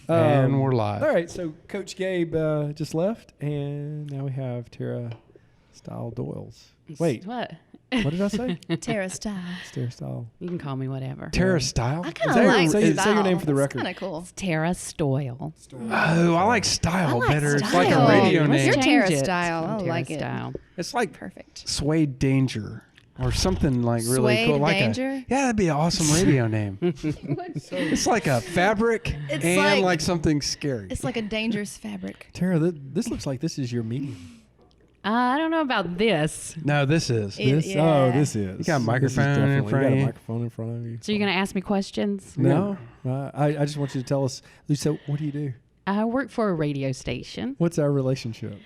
And we're live. All right, so Coach Gabe just left, and now we have Tara Stoyles. Wait, what? What did I say? Tara Style. Tara Style. You can call me whatever. Tara Style? I kind of like say, Style. say your name for the That's record. kind of cool. It's Tara Stoyle. Oh, I like Style I like better. It's Style. like a radio Let's name. You're change Tara it. Style. I I'm Tara like it. Style. It's like Perfect. Suede Danger or something like really Suede cool. Like Danger? yeah, that'd be an awesome radio name. It's like a fabric It's and like- like something scary. It's like a dangerous fabric. Tara, this looks like this is your meeting. I don't know about this. No, this is. It- This? yeah. Oh, this is. You got a This is microphone in definitely- front You of got you. a microphone in front of you. So you're going to ask me questions? No. I just want you to tell us, Lisa, what do you do? I work for a radio station. What's our relationship?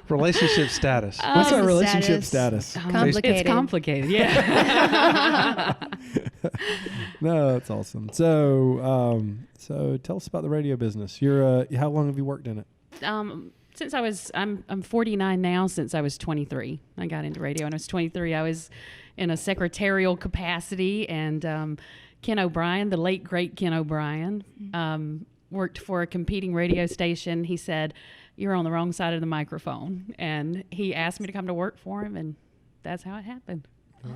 Relationship status. What's our the relationship status. status? Complicated. It's complicated, yeah. No, that's awesome. So tell us about the radio business. You're how long have you worked in it? Since I'm 49 now. Since I was 23, I got into radio. When I was 23, I was in a secretarial capacity, and Ken O'Brien, the late great Ken O'Brien, worked for a competing radio station. He said, "You're on the wrong side of the microphone," and he asked me to come to work for him, and that's how it happened.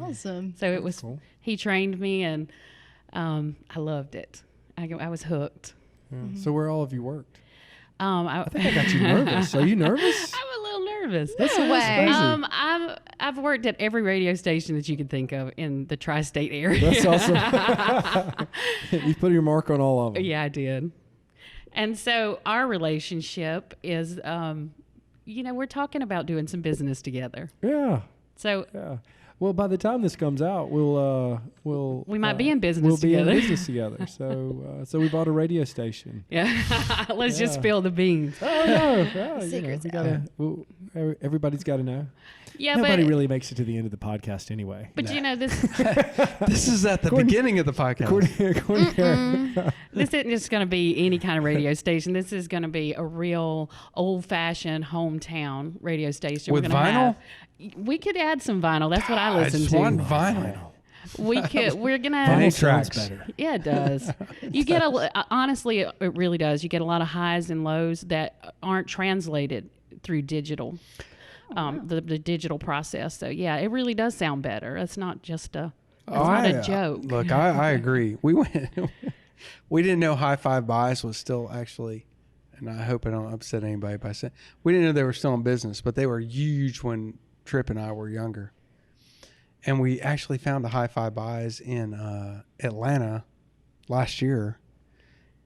Awesome. So it was. Cool. He trained me, and I loved it. I was hooked. Yeah. So where all have you worked? I I think I got you nervous. Are you nervous? I'm a little nervous. That's No way. crazy. I've worked at every radio station that you could think of in the tri-state area. That's awesome. You put your mark on all of them. Yeah, I did. And so our relationship is, we're talking about doing some business together. Yeah. So Yeah. Well, by the time this comes out, we'll We might be in business We'll be together. in business together. So we bought a radio station. yeah, let's just Yeah. spill the beans. Oh no! Yeah, Secrets we gotta. Everybody's got to know. Yeah, Nobody but really makes it to the end of the podcast anyway. but this This is at the beginning of the podcast. According to this isn't just going to be any kind of radio station. This is going to be a real old-fashioned hometown radio station. With We're gonna vinyl? We could add some vinyl. That's what I I listen just to. want vinyl. We could. We're gonna. Vinyl Vinyl sounds tracks. better. Yeah, it does. You get honestly, it really does. You get a lot of highs and lows that aren't translated through digital, the digital process. So yeah, it really does sound better. It's not just a. It's not a joke. Look, I agree. We went. We didn't know High Five Buys was still actually, and I hope I don't upset anybody by saying we didn't know they were still in business, but they were huge when Tripp and I were younger. And we actually found a High Five Buys in Atlanta last year,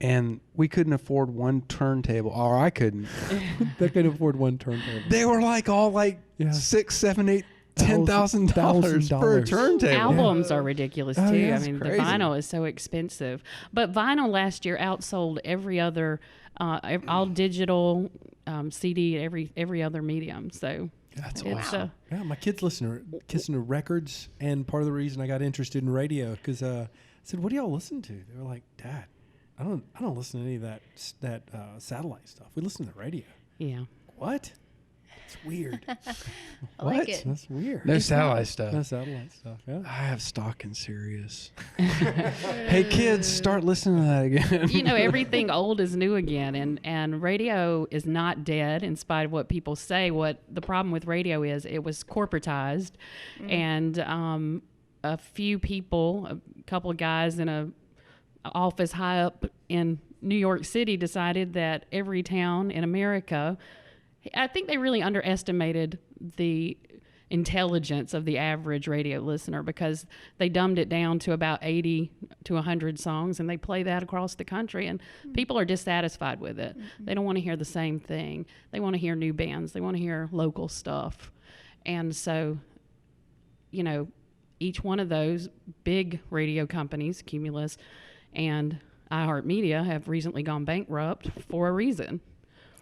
and we couldn't afford one turntable, or I couldn't. they can afford one turntable. They were like all like Yeah. $6,000, $7,000, $8,000, $10,000 per $1,000. turntable. Albums are ridiculous Oh, too. yeah, I it's mean, crazy. the vinyl is so expensive. But vinyl last year outsold every other, all digital, CD, every other medium. So That's it's awesome. Yeah, my kids listen to records, and part of the reason I got interested in radio because I said, "What do y'all listen to?" They were like, "Dad, I don't listen to any of that satellite stuff. We listen to the radio." yeah. What? It's weird. I like What? it. That's weird. No satellite stuff. No satellite stuff. Yeah. I have stock in Sirius. Hey kids, start listening to that again. You know, everything old is new again, and radio is not dead in spite of what people say. What the problem with radio is, it was corporatized, and a few people, a couple of guys in a office high up in New York City decided that every town in America, I think they really underestimated the intelligence of the average radio listener because they dumbed it down to about 80 to 100 songs, and they play that across the country, and people are dissatisfied with it. They don't want to hear the same thing. They want to hear new bands. They want to hear local stuff. And so, each one of those big radio companies, Cumulus and iHeartMedia, have recently gone bankrupt for a reason.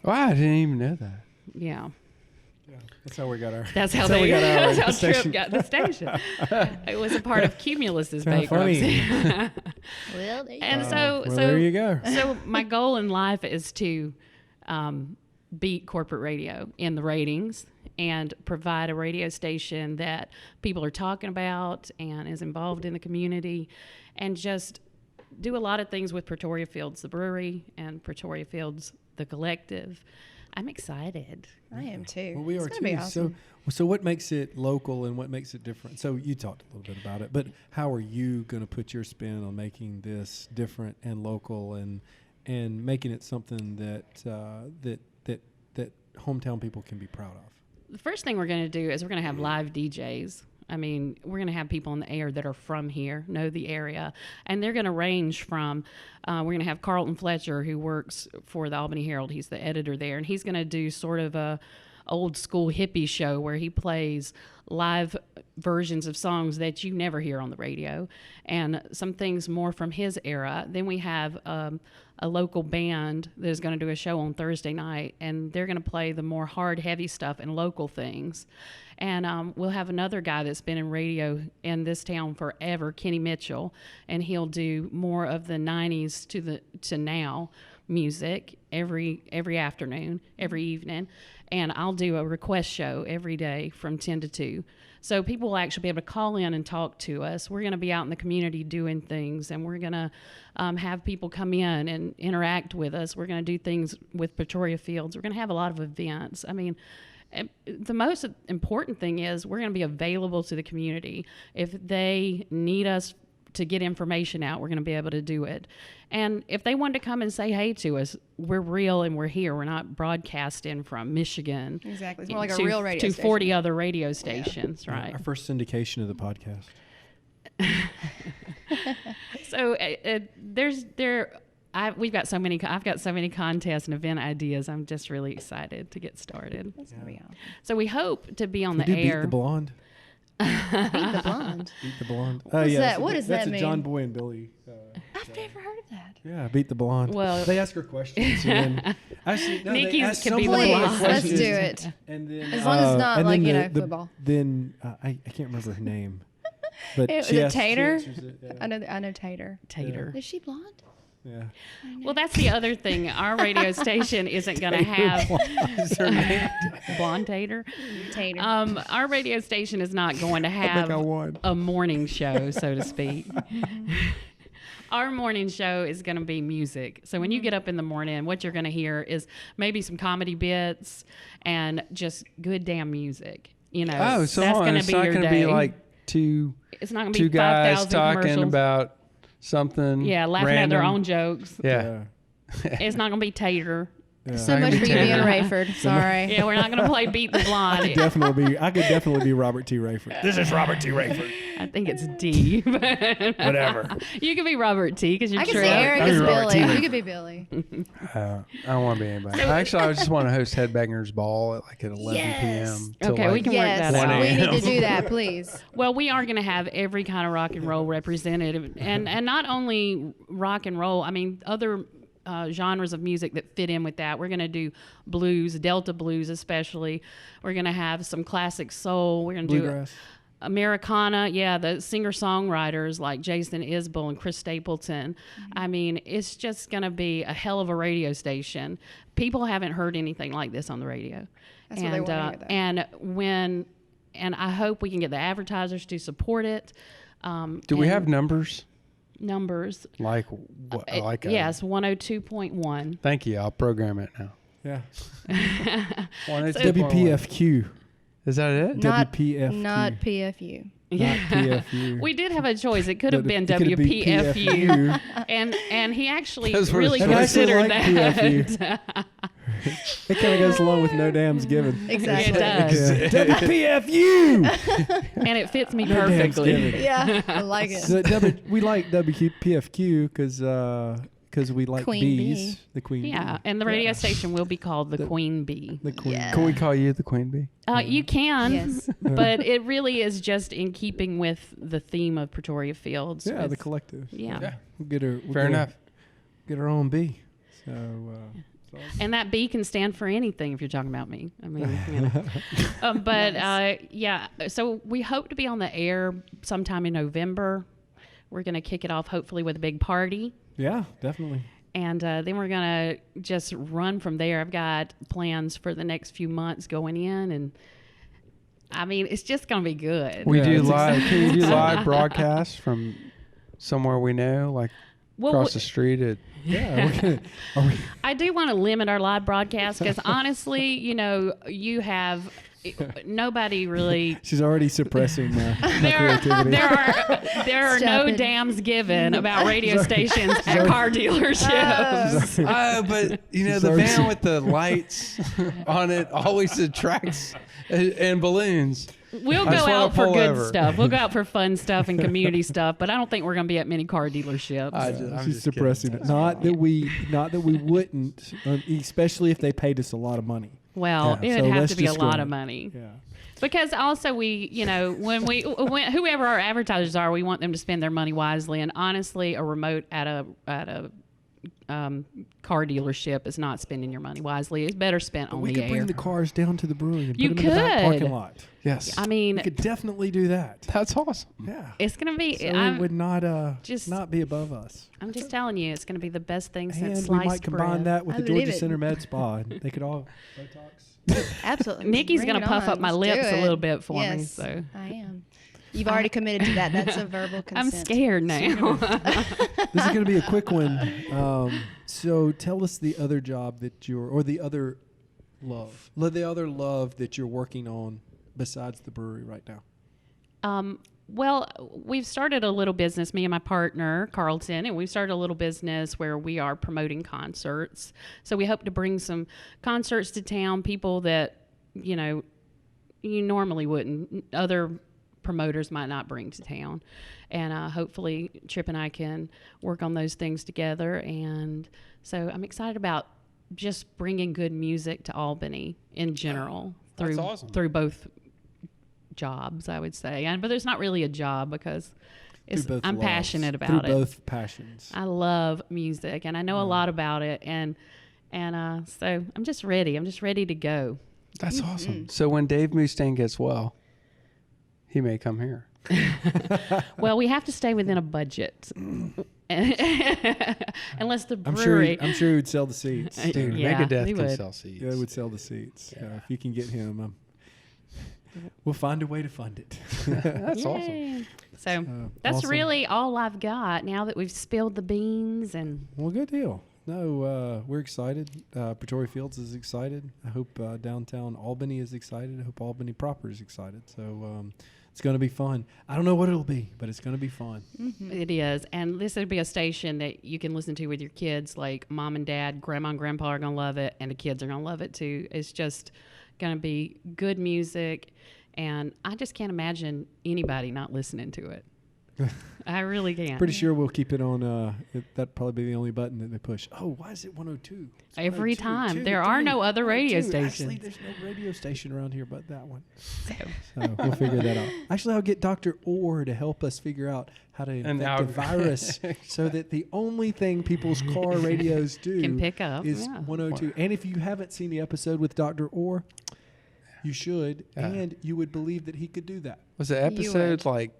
Wow, I didn't even know that. Yeah. Yeah, that's how we got our. That's how we got our that's how station. Tripp got the station. It was a part of Cumulus's Kinda bankruptcy. Well, there you And go. so, Well, so there you go. So my goal in life is to beat corporate radio in the ratings and provide a radio station that people are talking about and is involved in the community, and just do a lot of things with Pretoria Fields, the brewery, and Pretoria Fields, the collective. I'm excited. I am too. Well, we It's are gonna too. be awesome. So what makes it local and what makes it different? So you talked a little bit about it, but how are you going to put your spin on making this different and local and making it something that hometown people can be proud of? The first thing we're going to do is we're going to have live DJs. I mean, we're going to have people in the air that are from here, know the area, and they're going to range from, we're going to have Carlton Fletcher, who works for the Albany Herald. He's the editor there, and he's going to do sort of a old school hippie show where he plays live versions of songs that you never hear on the radio and some things more from his era. Then we have a local band that is going to do a show on Thursday night, and they're going to play the more hard, heavy stuff and local things. And we'll have another guy that's been in radio in this town forever, Kenny Mitchell, and he'll do more of the 90s to now music every afternoon, every evening. And I'll do a request show every day from 10 to 2. So people will actually be able to call in and talk to us. We're going to be out in the community doing things, and we're going to have people come in and interact with us. We're going to do things with Pretoria Fields. We're going to have a lot of events. I mean, the most important thing is we're going to be available to the community. If they need us to get information out, we're going to be able to do it. And if they want to come and say hey to us, we're real and we're here. We're not broadcasting from Michigan. Exactly. It's more like to, a real radio to station. 40 other radio stations, right? Our first syndication of the podcast. So I've got so many contests and event ideas. I'm just really excited to get started. That's gonna be awesome. So we hope to be on We the do air. Beat the Blonde. Beat the blonde. Beat the Blonde. What's that? What does that's that a John mean? Boy and Billy. I've never heard of that. Yeah, Beat the Blonde. Well- they ask her questions. And then, actually, no, they Nikki's ask could so be the many Please, blonde. let's questions. do it. And then, As long as it's not and like, then you the- know, the- football. Then I can't remember her name. But Is she it asks- she Tater? answers it, yeah. I know Tater. Tater. Is she blonde? Yeah. Well, that's the other thing. Our radio station isn't going to have Is her name? blonde tater. Tater. Our radio station is not going to I think have I won. a morning show, so to speak. Our morning show is going to be music. So when you get up in the morning, what you're going to hear is maybe some comedy bits and just good damn music. You know, Oh, so that's hold on. going to It's be not your going to day. be like two It's not going to be guys 5,000 talking commercials. about something. Yeah, laughing random. at their own jokes. Yeah. It's not going to be Tater. Yeah. so I can much for be you being Tater. Rayford. Sorry. Yeah, we're not going to play Beat the Blonde. I could definitely be Robert T. Rayford. This is Robert T. Rayford. I think it's D. Whatever. You could be Robert T. because you're I can true. see Eric I'll be as Robert Billy. T. You could be Billy. I don't want to be anybody. Actually, I just want to host Headbangers Ball at like at 11 p.m. till Okay, we like can work Yes, that 1 out. we a.m. need to do that, please. Well, we are going to have every kind of rock and roll represented, and not only rock and roll. I mean, other genres of music that fit in with that. We're going to do blues, Delta blues especially. We're going to have some classic soul. We're going to do Bluegrass. Americana. Yeah, the singer-songwriters like Jason Isbell and Chris Stapleton. I mean, it's just going to be a hell of a radio station. People haven't heard anything like this on the radio. That's what they want to hear, though. And I hope we can get the advertisers to support it. Do we and have numbers? numbers? Like what? Like Yes, 102.1. Thank you. I'll program it now. Yeah. 102.1. WPFQ. Is that it? Not WPFQ. Not PFU. Not PFU. We did have a choice. It could have been It could have been WPFU. And he actually 'Cause we're really And I actually considered like that. It kind of goes along with no damns given. Exactly. It does. Yeah. WPFU. And it fits me No damns perfectly. given. Yeah, I like it. So we like WPFQ because we like Queen bees. bee. The queen. Yeah, bee. and the radio Yeah. station will be called the Queen Bee. The queen. Yeah. Can we call you the Queen Bee? You can, Yes. but it really is just in keeping with the theme of Pretoria Fields. Yeah, the with- collective. Yeah. We'll get her. Fair enough. Get our own bee. So. And that B can stand for anything if you're talking about me. I mean, you know. Yeah. So we hope to be on the air sometime in November. We're going to kick it off hopefully with a big party. Yeah, definitely. And then we're going to just run from there. I've got plans for the next few months going in. And I mean, it's just going to be good. We Yeah, do it's live. Can you do live broadcasts from somewhere we know? Like across the street at. Yeah. I do want to limit our live broadcast because honestly, you have nobody really. She's already suppressing my There creativity. are Stop no it. dams given about radio stations at car dealerships. But the Sorry. van with the lights on it always attracts and balloons. We'll I go just wanna out for pull good over. stuff. We'll go out for fun stuff and community stuff, but I don't think we're going to be at many car dealerships. I'm She's just suppressing kidding. it. Not that we wouldn't, especially if they paid us a lot of money. Well, Yeah, it so would have let's to be a just go lot ahead. of money. Yeah. Because also when whoever our advertisers are, we want them to spend their money wisely. And honestly, a remote at a car dealership is not spending your money wisely. It's better spent on We the could air. bring the cars down to the brewery and You put them in the back could. parking lot. Yes. I mean, We could definitely do that. That's awesome. Yeah. it's going to be. So it I'm would not just- not be above us. just telling you, it's going to be the best thing since And sliced we might combine bread. that with I the believe Georgia it. Center Med Spa. And they could all Botox. Absolutely. Nikki's Bring going it to puff on. up my Let's do lips a it. little bit for me. Yes, So I am. You've already committed to that. That's a verbal consent. I'm scared now. This is going to be a quick one. So tell us the other job that the other love that you're working on besides the brewery right now. Well, we've started a little business, me and my partner, Carlton, and we've started a little business where we are promoting concerts. So we hope to bring some concerts to town, people that, you normally wouldn't. Other promoters might not bring to town. And hopefully Trip and I can work on those things together. And so I'm excited about just bringing good music to Albany in general That's awesome. through both jobs, I would say. But there's not really a job because Through both I'm loves. passionate Through about it. both passions. I love music and I know a lot about it. And so I'm just ready. I'm just ready to go. That's awesome. So when Dave Mustaine gets well, he may come here. Well, we have to stay within a budget. Unless the I'm brewery. sure he would sell the seats. Dude, Yeah, Megadeth he can would. sell seats. Yeah, it would sell the seats. If you can get him, we'll find a way to fund it. That's awesome. Yay. So that's awesome. really all I've got now that we've spilled the beans. And Well, good deal. No, we're excited. Pretoria Fields is excited. I hope downtown Albany is excited. I hope Albany proper is excited. So it's going to be fun. I don't know what it'll be, but it's going to be fun. it is. And this would be a station that you can listen to with your kids, like mom and dad, grandma and grandpa are going to love it, and the kids are going to love it too. It's just going to be good music. And I just can't imagine anybody not listening to it. I really can't. Pretty sure we'll keep it on. That'd probably be the only button that they push. Oh, why is it 102? It's Every 102, time. 2, There are 3, no other radio 102. Actually, stations. there's no radio station around here but that one. So, So we'll figure that out. Actually, I'll get Dr. Orr to help us figure out how to infect a virus so that the only thing people's car radios do Can pick up, is yeah. 102. And if you haven't seen the episode with Dr. Orr, you should, and you would believe that he could do that. Was it episode like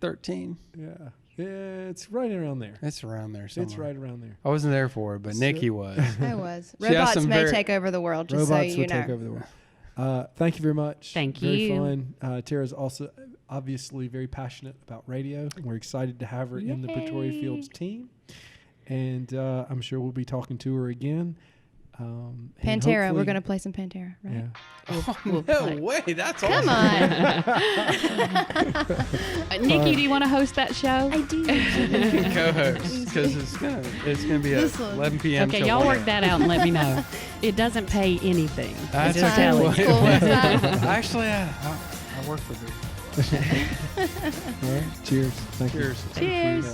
13? Yeah. It's right around there. It's around there somewhere. It's right around there. I wasn't there for it, but So- Nikki was. I was. She has Robots some may very- take over the world, just Robots so will you know. take over the world. Thank you very much. Thank Very you. fun. Tara's also obviously very passionate about radio. And we're excited to have her in the Pretoria Fields team. And I'm sure we'll be talking to her again. And Pantera. We're hopefully- going to play some Pantera, right? Yeah. we'll No play. way. That's Come awesome. on. Nikki, do you want to host that show? I do. Co-host, because it's gonna be at This one. 11 p.m. Okay, till y'all 1 work a.m. that out and let me know. It doesn't pay anything. That's Just okay. telling you. Cool. It's fine. Actually, I work for them. All right. Cheers. Thank you. Cheers. Cheers. Yeah.